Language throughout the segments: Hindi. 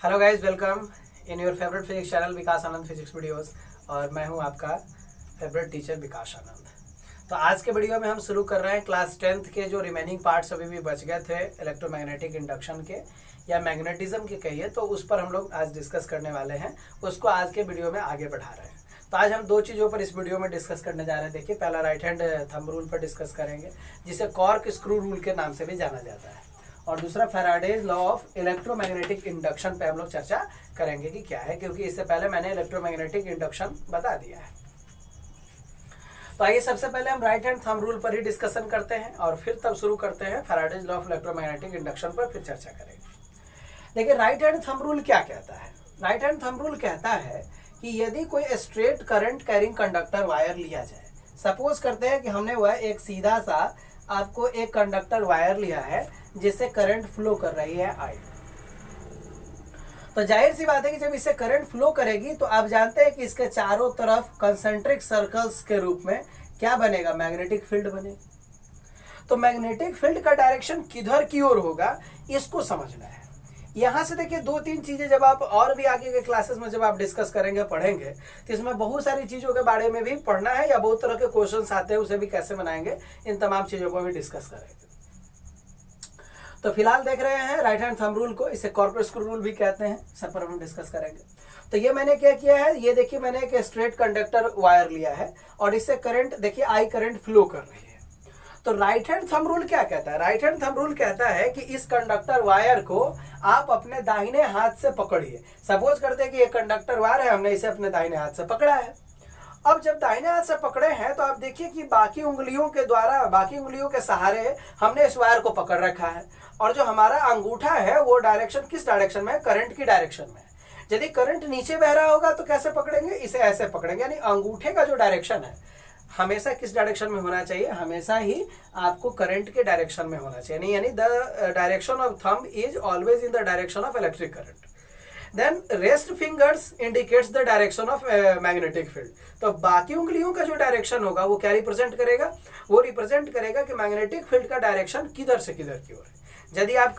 Hello guys, welcome in your favourite physics channel Vikas Anand physics videos. और मैं हूं आपका फेवरेट टीचर विकास आनंद। तो आज के वीडियो में हम शुरू कर रहे हैं क्लास 10th के जो रिमेनिंग पार्ट्स अभी भी बच गए थे इलेक्ट्रोमैग्नेटिक इंडक्शन के या मैग्नेटिज्म के कहिए, तो उस पर हम लोग आज डिस्कस करने वाले हैं। उसको आज के वीडियो में आगे बढ़ा रहे हैं। तो आज हम दो चीज़ों पर इस वीडियो में डिस्कस करने जा रहे हैं। देखिए, पहला राइट हैंड थंब रूल पर डिस्कस करेंगे, जिसे कॉर्क स्क्रू रूल के नाम से भी जाना जाता है। और दूसरा Faraday's law of electromagnetic induction पे हम लोग चर्चा करेंगे कि क्या है, क्योंकि इससे पहले मैंने इलेक्ट्रोमैग्नेटिक इंडक्शन बता दिया है। तो आइए सबसे पहले हम राइट हैंड थंब रूल पर ही डिस्कशन करते हैं और फिर तब शुरू करते हैं Faraday's law of electromagnetic induction पर फिर चर्चा करेंगे। देखिए, राइट हैंड थंब रूल क्या कहता है। राइट हैंड थंब रूल कहता है कि यदि कोई straight current carrying conductor wire लिया जाए, सपोज करते हैं कि हमने वह एक सीधा सा आपको एक कंडक्टर वायर लिया है जिससे करंट फ्लो कर रही है आई। तो जाहिर सी बात है कि जब इससे करंट फ्लो करेगी तो आप जानते हैं कि इसके चारों तरफ कंसेंट्रिक सर्कल्स के रूप में क्या बनेगा, मैग्नेटिक फील्ड बनेगा। तो मैग्नेटिक फील्ड का डायरेक्शन किधर की ओर होगा, इसको समझना है। यहां से देखिए, दो तीन चीजें जब आप और भी आगे के क्लासेस में जब आप डिस्कस करेंगे, पढ़ेंगे, तो इसमें बहुत सारी चीजों के बारे में भी पढ़ना है, या बहुत तरह के क्वेश्चंस आते हैं उसे भी कैसे बनाएंगे, इन तमाम चीजों को भी डिस्कस करेंगे। तो फिलहाल देख रहे हैं राइट हैंड थंब रूल को, इसे कॉर्क स्क्रू रूल भी कहते हैं, सब पर हम डिस्कस करेंगे। तो ये मैंने क्या किया है, ये देखिए मैंने एक स्ट्रेट कंडक्टर वायर लिया है और इससे करंट देखिए आई करंट फ्लो कर रही है। तो राइट हैंड थंब रूल क्या कहता है, राइट हैंड थंब रूल कहता है कि इस कंडक्टर वायर को आप अपने दाहिने हाथ से पकड़िए। सपोज करते हैं कि एक कंडक्टर वायर है, हमने इसे अपने दाहिने हाथ से पकड़ा है। अब जब दाहिने हाथ से पकड़े हैं तो आप देखिए कि बाकी उंगलियों के द्वारा, बाकी उंगलियों के सहारे हमने इस वायर को पकड़ रखा है, और जो हमारा अंगूठा है वो डायरेक्शन किस डायरेक्शन में है, करंट की डायरेक्शन में है। यदि करंट नीचे बह रहा होगा तो कैसे पकड़ेंगे, इसे ऐसे पकड़ेंगे। यानी अंगूठे का जो डायरेक्शन है हमेशा किस डायरेक्शन में होना चाहिए, हमेशा ही आपको करंट के डायरेक्शन में होना चाहिए। यानी the direction of thumb is always in the direction of electric current. Then rest fingers indicates the direction of magnetic field. तो बाकी उंगलियों का जो डायरेक्शन होगा वो क्या रिप्रेजेंट करेगा, वो रिप्रेजेंट करेगा कि मैग्नेटिक फील्ड का डायरेक्शन किधर से किधर की ओर है। यदि आप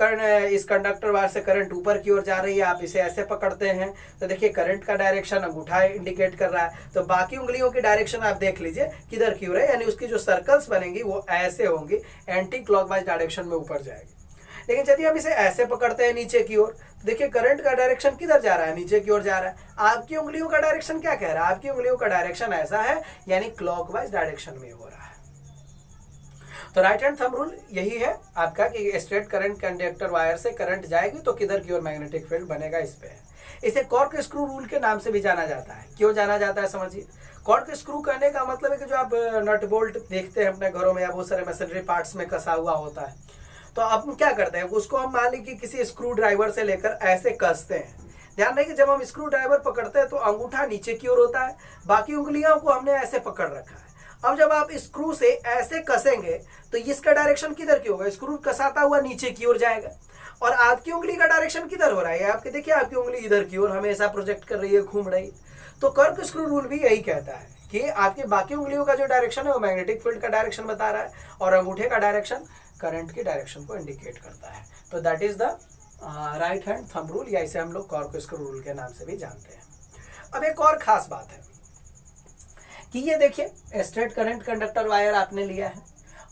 इस कंडक्टर वायर से करंट ऊपर की ओर जा रही है, आप इसे ऐसे पकड़ते हैं तो देखिए करंट का डायरेक्शन अंगूठा इंडिकेट कर रहा है। तो बाकी उंगलियों की डायरेक्शन आप देख लीजिए किधर की ओर है, यानी उसकी जो सर्कल्स बनेंगी वो ऐसे होंगी, एंटी क्लॉकवाइज डायरेक्शन में ऊपर जाएगी। लेकिन यदि हम इसे ऐसे पकड़ते हैं नीचे की ओर, देखिए करंट का डायरेक्शन किधर जा रहा है, नीचे की ओर जा रहा है। आपकी उंगलियों का डायरेक्शन क्या कह रहा है, आपकी उंगलियों का डायरेक्शन ऐसा है, यानी क्लॉकवाइज डायरेक्शन में हो रहा है। तो राइट हैंड थंब रूल यही है आपका कि स्ट्रेट करंट कंडक्टर वायर से करंट जाएगी तो किधर की ओर मैग्नेटिक फील्ड बनेगा, इस पे है। इसे कॉर्क स्क्रू रूल के नाम से भी जाना जाता है। क्यों जाना जाता है समझिए। कॉर्क स्क्रू कहने का मतलब है कि जो आप नट बोल्ट देखते हैं अपने घरों में या बहुत सारे मशीनरी पार्ट्स में कसा हुआ होता है, तो अब क्या करते हैं, उसको हम मान ली कि किसी स्क्रू ड्राइवर से लेकर ऐसे कसते हैं। ध्यान रखिए, जब हम स्क्रू ड्राइवर पकड़ते हैं तो अंगूठा नीचे की ओर होता है, बाकी उंगलियों को हमने ऐसे पकड़ रखा है। अब जब आप स्क्रू से ऐसे कसेंगे तो इसका डायरेक्शन किधर की होगा, स्क्रू कसाता हुआ नीचे की ओर जाएगा। और आपकी उंगली का डायरेक्शन किधर हो रहा है, आपके देखिए आपकी उंगली इधर की ओर हमेशा प्रोजेक्ट कर रही है, घूम रही है। तो कॉर्क स्क्रू रूल भी यही कहता है कि आपकी बाकी उंगलियों का जो डायरेक्शन है वो मैग्नेटिक फील्ड का डायरेक्शन बता रहा है, और अंगूठे का डायरेक्शन करंट की डायरेक्शन को इंडिकेट करता है। तो that is the right hand thumb rule, या इसे हम लोग कॉर्क स्क्रू रूल के नाम से भी जानते हैं। अब एक और खास बात है कि ये देखिए स्ट्रेट करंट कंडक्टर वायर आपने लिया है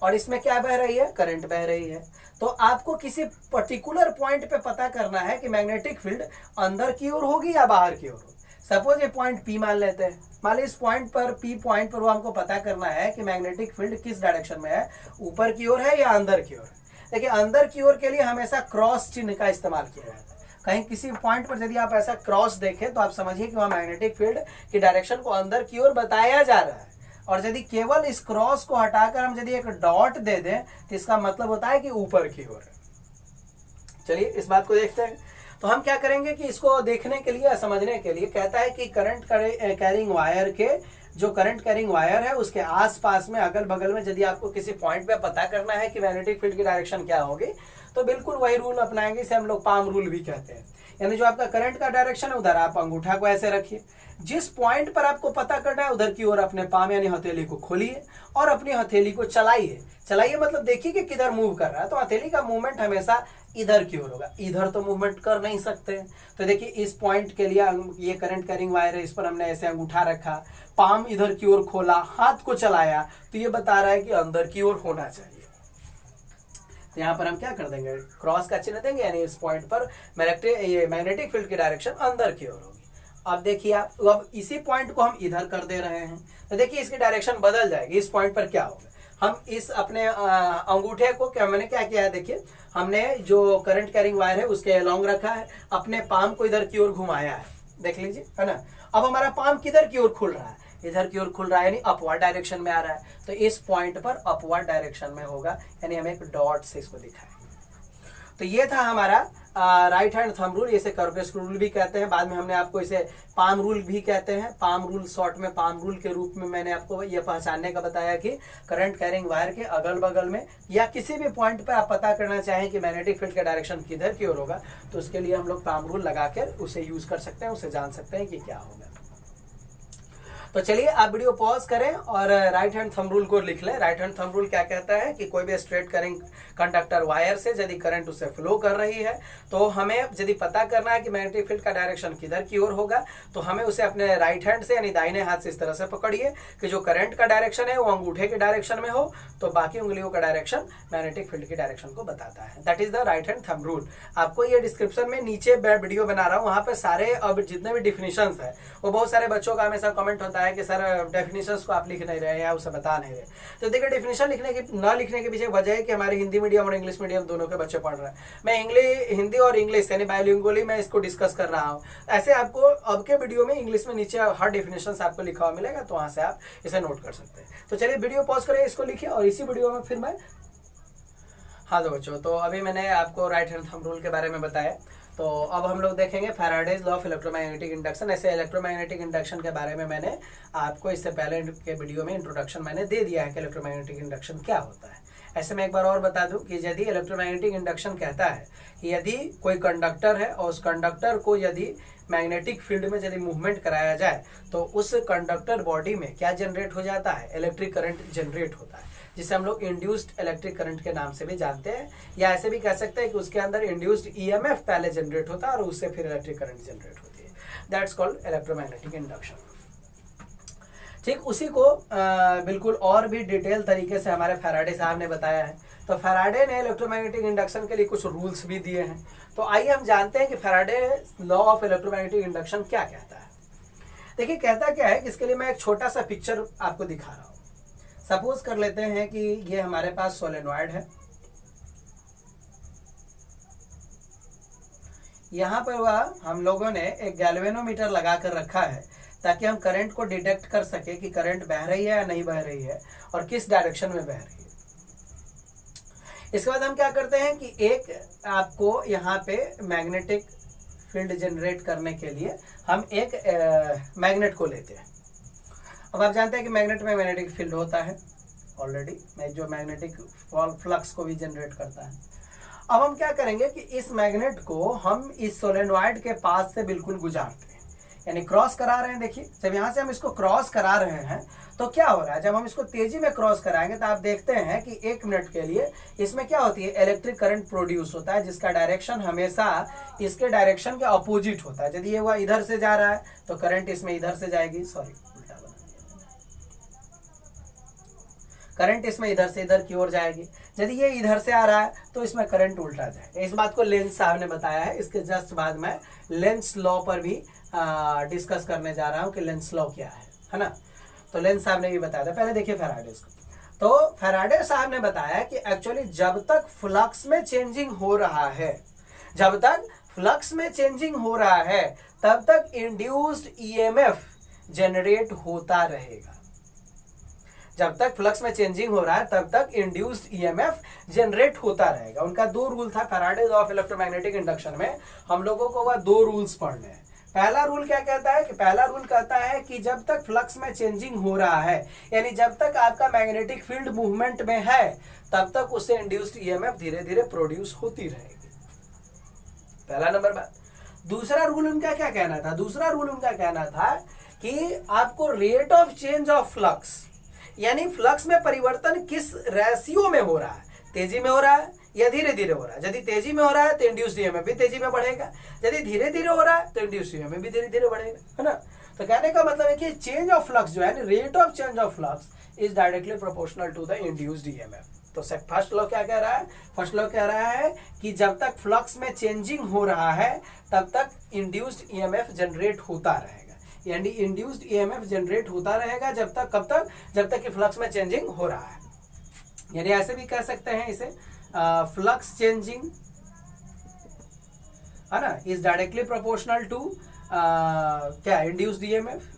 और इसमें क्या बह रही है, करंट बह रही है। तो आपको किसी पर्टिकुलर पॉइंट पे पता करना है कि मैग्नेटिक फील्ड अंदर की ओर होगी या बाहर की ओर होगी। सपोज ये पॉइंट पी मान लेते हैं, मान ली इस पॉइंट पर, पी पॉइंट पर वो हमको पता करना है कि मैग्नेटिक फील्ड किस डायरेक्शन में है, ऊपर की ओर है या अंदर की ओर है। देखिए, अंदर की ओर के लिए हमेशा क्रॉस चिन्ह का इस्तेमाल किया जाता है। कहीं किसी पॉइंट पर यदि आप ऐसा क्रॉस देखें तो आप समझिए कि वहां मैग्नेटिक फील्ड की डायरेक्शन को अंदर की ओर बताया जा रहा है। और यदि केवल इस क्रॉस को हटाकर हम यदि एक डॉट दे दें तो इसका मतलब होता है कि ऊपर की ओर है। चलिए इस बात को देखते हैं। तो हम क्या करेंगे कि इसको देखने के लिए, समझने के लिए, कहता है कि करंट कैरिंग वायर के, जो करंट कैरिंग वायर है उसके आसपास में, अगल बगल में, यदि आपको किसी पॉइंट पे पता करना है कि मैग्नेटिक फील्ड की डायरेक्शन क्या होगी, तो बिल्कुल वही रूल अपनाएंगे। इसे हम लोग पाम रूल भी कहते हैं। यानी जो आपका करंट का डायरेक्शन है उधर आप अंगूठा को ऐसे रखिए, जिस पॉइंट पर आपको पता करना है उधर की ओर अपने पाम यानी हथेली को खोलिए और अपनी हथेली को चलाइए। चलाइए मतलब देखिए कि किधर मूव कर रहा है। तो हथेली का मूवमेंट हमेशा इधर की ओर होगा, इधर तो मूवमेंट कर नहीं सकते। तो देखिए इस पॉइंट के लिए ये करंट कैरिंग वायर है, इस पर हमने ऐसे अंगूठा रखा, पाम इधर की ओर खोला, हाथ को चलाया, तो ये बता रहा है कि अंदर की ओर होना चाहिए। तो यहाँ पर हम क्या कर देंगे, क्रॉस का चिन्ह देंगे, यानी इस पॉइंट पर मैग्नेटिक फील्ड की डायरेक्शन अंदर की ओर होगी। अब देखिए आप, अब इसी पॉइंट को हम इधर कर दे रहे हैं, तो देखिए इसकी डायरेक्शन बदल जाएगी। इस पॉइंट पर क्या होगा, हम इस अपने अंगूठे को क्या मैंने क्या किया है, देखिए हमने जो करंट कैरिंग वायर है उसके अलोंग रखा है, अपने पाम को इधर की ओर घुमाया है, देख लीजिए, है ना। अब हमारा पाम किधर की ओर खुल रहा है, इधर की ओर खुल रहा है, यानी अपवर्ड डायरेक्शन में आ रहा है। तो इस पॉइंट पर अपवर्ड डायरेक्शन में होगा, यानी हमें एक डॉट से इसको दिखाएंगे। तो ये था हमारा राइट हैंड थंब रूल, इसे कर्वेस्क रूल भी कहते हैं, बाद में हमने आपको इसे पाम रूल भी कहते हैं। पाम रूल शॉर्ट में पाम रूल के रूप में मैंने आपको ये पहचानने का बताया कि करंट कैरिंग वायर के अगल बगल में या किसी भी पॉइंट पर आप पता करना चाहें कि मैग्नेटिक फील्ड का डायरेक्शन किधर की ओर होगा, तो उसके लिए हम लोग पाम रूल लगाकर उसे यूज कर सकते हैं, उसे जान सकते हैं कि क्या होगा। तो चलिए आप वीडियो पॉज करें और राइट हैंड थंब रूल को लिख लें। राइट हैंड थंब रूल क्या कहता है कि कोई भी स्ट्रेट करंट कंडक्टर वायर से यदि करंट उससे फ्लो कर रही है, तो हमें यदि पता करना है कि मैग्नेटिक फील्ड का डायरेक्शन किधर की ओर होगा, तो हमें उसे अपने राइट हैंड से यानी दाहिने हाथ से इस तरह से पकड़िए कि जो करंट का डायरेक्शन है वो अंगूठे के डायरेक्शन में हो, तो बाकी उंगलियों का डायरेक्शन मैग्नेटिक फील्ड की डायरेक्शन को बताता है। That is the right hand thumb rule. आपको ये डिस्क्रिप्शन में नीचे वीडियो बना रहा हूँ, वहां पे सारे अब जितने भी डिफिनेशंस है, वो बहुत सारे बच्चों का हमेशा कमेंट होता है कि सर डेफिनेशंस को आप लिख नहीं रहे या उसे बता नहीं रहे। तो देखिए डेफिनेशन लिखने के पीछे वजह है कि हमारे हिंदी मीडियम और इंग्लिश मीडियम दोनों के बच्चे पढ़ रहे हैं। मैं हिंदी और इंग्लिश यानी बायोलिंगुअली मैं इसको डिस्कस कर रहा हूँ। ऐसे आपको अब के वीडियो में इंग्लिश में नीचे हर डेफिनेशन आपको लिखा हुआ मिलेगा, तो वहां से आप इसे नोट कर सकते हैं। तो चलिए वीडियो पॉज करें, इसको लिखिए और इसी वीडियो में फिर मैं हाँ तो बच्चों, तो अभी मैंने आपको राइट हैंड थंब रूल के बारे में बताया। तो अब हम लोग देखेंगे Faraday's law of electromagnetic induction. ऐसे इलेक्ट्रोमैग्नेटिक इंडक्शन के बारे में मैंने आपको इससे पहले के वीडियो में इंट्रोडक्शन मैंने दे दिया है कि इलेक्ट्रोमैग्नेटिक इंडक्शन क्या होता है। ऐसे में एक बार और बता दूं कि यदि इलेक्ट्रोमैग्नेटिक इंडक्शन कहता है कि यदि कोई कंडक्टर है और उस कंडक्टर को यदि मैग्नेटिक फील्ड में यदि मूवमेंट कराया जाए, तो उस कंडक्टर बॉडी में क्या जनरेट हो जाता है, इलेक्ट्रिक करंट जनरेट होता है, जिसे हम लोग इंड्यूस्ड इलेक्ट्रिक करंट के नाम से भी जानते हैं, या ऐसे भी कह सकते हैं कि उसके अंदर इंड्यूस्ड ईएमएफ पहले जनरेट होता है और उससे फिर इलेक्ट्रिक करंट जनरेट होती है। That's called electromagnetic induction. ठीक उसी को बिल्कुल और भी डिटेल तरीके से हमारे फैराडे साहब ने बताया है। तो फैराडे ने इलेक्ट्रोमैग्नेटिक इंडक्शन के लिए कुछ रूल्स भी दिए हैं। तो आइए हम जानते हैं कि Faraday law of electromagnetic induction क्या कहता है। देखिए कहता क्या है कि इसके लिए मैं एक छोटा सा पिक्चर आपको दिखा रहा हूँ। सपोज कर लेते हैं कि ये हमारे पास सोलेनॉइड है, यहाँ पर वह हम लोगों ने एक गैल्वेनोमीटर लगा कर रखा है ताकि हम करंट को डिटेक्ट कर सके कि करंट बह रही है या नहीं बह रही है और किस डायरेक्शन में बह रही है। इसके बाद हम क्या करते हैं कि एक आपको यहाँ पे मैग्नेटिक फील्ड जनरेट करने के लिए हम एक मैग्नेट को लेते हैं। अब आप जानते हैं कि मैग्नेट में मैग्नेटिक फील्ड होता है ऑलरेडी, जो मैग्नेटिक फ्लक्स को भी जनरेट करता है। अब हम क्या करेंगे कि इस मैग्नेट को हम इस सोलेनॉइड के पास से बिल्कुल गुजारते हैं, यानी क्रॉस करा रहे हैं। देखिए जब यहाँ से हम इसको क्रॉस करा रहे हैं तो क्या हो रहा है, जब हम इसको तेजी में क्रॉस कराएंगे तो आप देखते हैं कि 1 मिनट के लिए इसमें क्या होती है, इलेक्ट्रिक करंट प्रोड्यूस होता है, जिसका डायरेक्शन हमेशा इसके डायरेक्शन के अपोजिट होता है। यदि ये हुआ इधर से जा रहा है तो करंट इसमें इधर से जाएगी, करंट इसमें इधर से इधर की ओर जाएगी। यदि ये इधर से आ रहा है तो इसमें करंट उल्टा जाएगा। इस बात को लेंस साहब ने बताया है। इसके जस्ट बाद मैं लेंस लॉ पर भी डिस्कस करने जा रहा हूँ कि लेंस लॉ क्या है ना। तो लेंस साहब ने भी बताया था। पहले देखिए फैराडे को। तो फैराडे साहब ने बताया कि एक्चुअली जब तक फ्लक्स में चेंजिंग हो रहा है, जब तक फ्लक्स में चेंजिंग हो रहा है तब तक इंड्यूस्ड ईएमएफ जनरेट होता रहेगा। जब तक फ्लक्स में चेंजिंग हो रहा है तब तक इंड्यूस्ड ईएमएफ जनरेट होता रहेगा। उनका 2 रूल था Faraday law of electromagnetic induction में। हम लोगों को वह 2 रूल्स पढ़ने हैं। पहला रूल क्या कहता है कि पहला रूल कहता है कि जब तक फ्लक्स में चेंजिंग हो रहा है, यानी जब तक आपका मैग्नेटिक फील्ड मूवमेंट में है, तब तक उससे इंड्यूस्ड ईएमएफ धीरे धीरे प्रोड्यूस होती रहेगी। पहला नंबर बात। दूसरा रूल उनका क्या कहना था, दूसरा रूल उनका कहना था कि आपको rate of change of flux, यानी फ्लक्स में परिवर्तन किस रेशियो में हो रहा है, तेजी में हो रहा है या धीरे धीरे हो रहा है। यदि तेजी में हो रहा है तो इंड्यूस्ड ईएमएफ भी तेजी में बढ़ेगा, यदि धीरे धीरे हो रहा है तो इंड्यूस्ड ईएमएफ भी धीरे धीरे बढ़ेगा, है ना। तो कहने का मतलब है कि चेंज ऑफ फ्लक्स जो है, rate of change of flux is directly proportional to the induced EMF. तो फर्स्ट लॉ क्या कह रहा है? फर्स्ट लॉ कह रहा है कि जब तक फ्लक्स में चेंजिंग हो रहा है तब तक इंड्यूस्ड ईएमएफ जनरेट होता रहेगा, यानी इंड्यूस्ड ईएमएफ जनरेट होता रहेगा जब तक, कब तक? जब तक कि फ्लक्स में चेंजिंग हो रहा है। यानी ऐसे भी कह सकते हैं इसे, फ्लक्स चेंजिंग, है ना, इज डायरेक्टली प्रोपोर्शनल टू क्या? Induced EMF.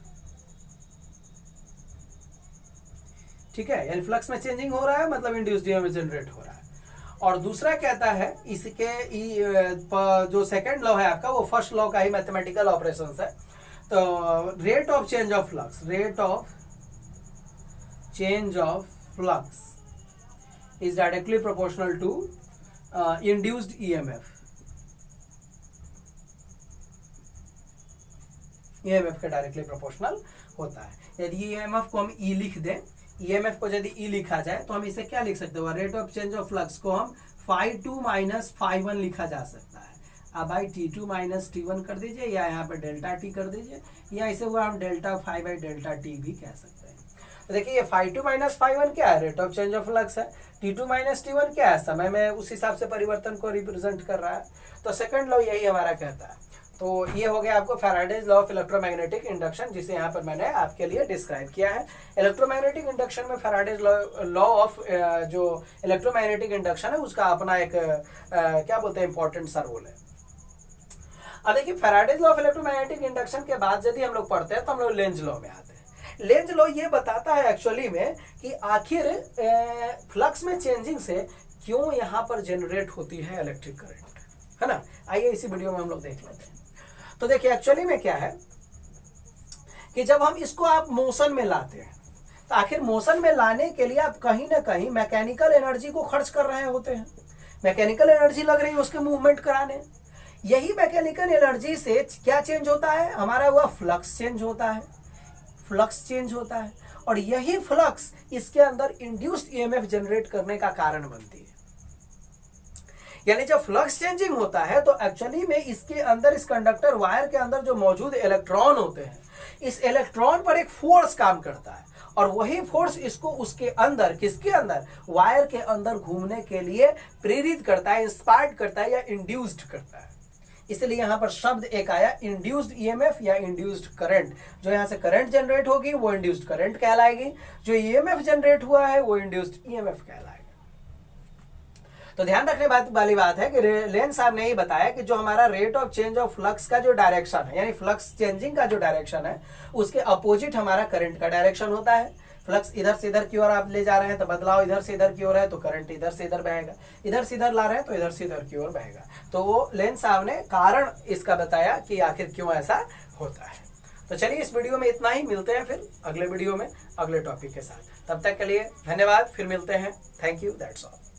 ठीक है, यानी फ्लक्स में चेंजिंग हो रहा है मतलब इंड्यूस्ड ईएमएफ जनरेट हो रहा है। और दूसरा कहता है इसके जो सेकंड लॉ है आपका, वो फर्स्ट लॉ का ही मैथमेटिकल ऑपरेशंस है। तो rate of change of flux, rate of change of flux is directly proportional to induced EMF. EMF के डायरेक्टली प्रोपोर्शनल होता है। यदि ईएमएफ को हम ई लिख दें, ईएमएफ को यदि ई लिखा जाए तो हम इसे क्या लिख सकते हैं? Rate of change of flux को हम φ2 माइनस φ1 लिखा जा सकता है। अब भाई T2 माइनस T1 कर दीजिए, या यहाँ पे डेल्टा T कर दीजिए, या इसे वो हम delta phi by delta T भी कह सकते हैं। तो देखिए ये φ2 माइनस φ1 क्या है? Rate of change of flux है। T2 माइनस T1 क्या है? समय में उस हिसाब से परिवर्तन को रिप्रेजेंट कर रहा है। तो सेकंड लॉ यही हमारा कहता है। तो ये हो गया आपको Faraday's law of electromagnetic induction, जिसे यहाँ पर मैंने आपके लिए डिस्क्राइब किया है। इलेक्ट्रोमैग्नेटिक इंडक्शन में फैराडेज लॉ ऑफ जो इलेक्ट्रोमैग्नेटिक इंडक्शन है उसका अपना एक क्या बोलते हैं, इंपॉर्टेंट सा रोल है। अब देखिए Faraday's law of electromagnetic induction के बाद यदि हम लोग पढ़ते हैं तो हम लोग लेंज लॉ में आते हैं। लेंज लॉ ये बताता है एक्चुअली में कि आखिर फ्लक्स में चेंजिंग से क्यों यहाँ पर जनरेट होती है इलेक्ट्रिक करंट, है ना। आइए इसी वीडियो में हम लोग देख लेते हैं। तो देखिए एक्चुअली में क्या है कि जब हम इसको आप मोशन में लाते हैं तो आखिर मोशन में लाने के लिए आप कहीं ना कहीं मैकेनिकल एनर्जी को खर्च कर रहे होते हैं। मैकेनिकल एनर्जी लग रही है उसके मूवमेंट कराने। यही मैकेनिकल एनर्जी से क्या चेंज होता है? हमारा हुआ फ्लक्स चेंज होता है, फ्लक्स चेंज होता है, और यही फ्लक्स इसके अंदर इंड्यूस्ड ईएमएफ जनरेट करने का कारण बनती है। यानी जब फ्लक्स चेंजिंग होता है तो एक्चुअली में इसके अंदर, इस कंडक्टर वायर के अंदर जो मौजूद इलेक्ट्रॉन होते हैं, इस इलेक्ट्रॉन पर एक फोर्स काम करता है, और वही फोर्स इसको उसके अंदर, किसके अंदर? वायर के अंदर घूमने के लिए प्रेरित करता है, इंस्पायर्ड करता है या इंड्यूस्ड करता है। इसलिए यहां पर शब्द एक आया इंड्यूस्ड ईएमएफ या इंड्यूस्ड करंट। जो यहां से करंट जनरेट होगी वो इंड्यूस्ड करंट कहलाएगी, जो ईएमएफ जनरेट हुआ है वो इंड्यूस्ड ईएमएफ कहलाएगा। तो ध्यान रखने वाली बात है कि लेंज साहब ने ही बताया कि जो हमारा rate of change of flux का जो डायरेक्शन है, यानी फ्लक्स चेंजिंग का जो डायरेक्शन है, उसके अपोजिट हमारा करंट का डायरेक्शन होता है। फ्लक्स इधर से इधर की ओर आप ले जा रहे हैं तो बदलाव इधर से इधर की ओर है, तो करंट इधर से इधर बहेगा, इधर से इधर ला रहे हैं तो इधर से इधर की ओर बहेगा। तो वो लेंज साहब ने कारण इसका बताया कि आखिर क्यों ऐसा होता है। तो चलिए इस वीडियो में इतना ही, मिलते हैं फिर अगले वीडियो में अगले टॉपिक के साथ। तब तक के लिए धन्यवाद, फिर मिलते हैं। Thank you, that's all.